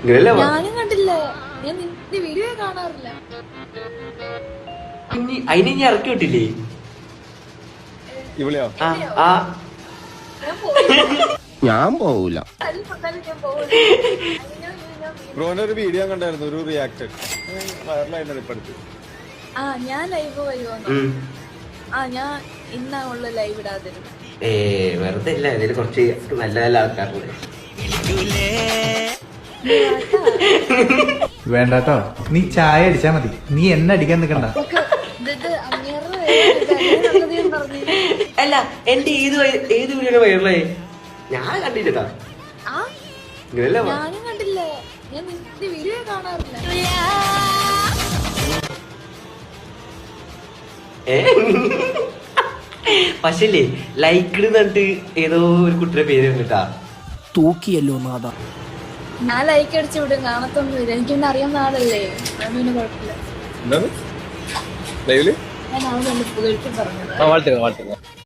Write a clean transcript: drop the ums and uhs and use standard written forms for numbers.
ഞാനും കണ്ടില്ല, ഞാൻ നിന്റെ വീഡിയോ കാണാറില്ല. അതിനെ ഇനി ഇറക്കി വിട്ടില്ലേ? ഇവിടെയോ? ഞാൻ പോവൂല. ബ്രോന്റെ ഒരു വീഡിയോ കണ്ടായിരുന്നു, ഒരു റിയാക്ട് വൈറലായിട്ട് ഇപ്പൊ അടുത്ത്. ഞാൻ ലൈവ് വരുവാന്ന്. ഞാൻ ഇന്നാ ഉള്ള ലൈവ് ഇടാതിരുന്നു. വെറുതെ ഇല്ല, ഇതില് കുറച്ച് നല്ല നല്ല ആൾക്കാരുണ്ട്. വേണ്ടട്ടോ, നീ ചായ അടിച്ചാ മതി, നീ എന്നെ അടിക്കാൻ നിക്കണ്ട. അല്ല, എന്റെ ഏത് വീഡിയോ വൈറലായി? ഞാൻ കണ്ടിട്ടാ. ഞാനും കണ്ടില്ല, ഞാൻ നിന്റെ വീഡിയോ കാണാറില്ല. പക്ഷേ ലൈക്ക് എന്നിട്ട് ഏതോ ഒരു കുട്ടിയുടെ പേര് വന്നിട്ടാ തൂക്കിയല്ലോ നാഥ. ഞാൻ ലൈക്ക് അടിച്ചു വിടും, കാണത്തൊന്നുമില്ല. എനിക്കൊന്നും അറിയാവുന്ന ആളല്ലേ, അതുകൊണ്ട് കുഴപ്പമില്ല. എന്താണ് ലൈവില് ഞാൻ അവനൊന്ന് പുകഴ്ത്തി പറഞ്ഞത്.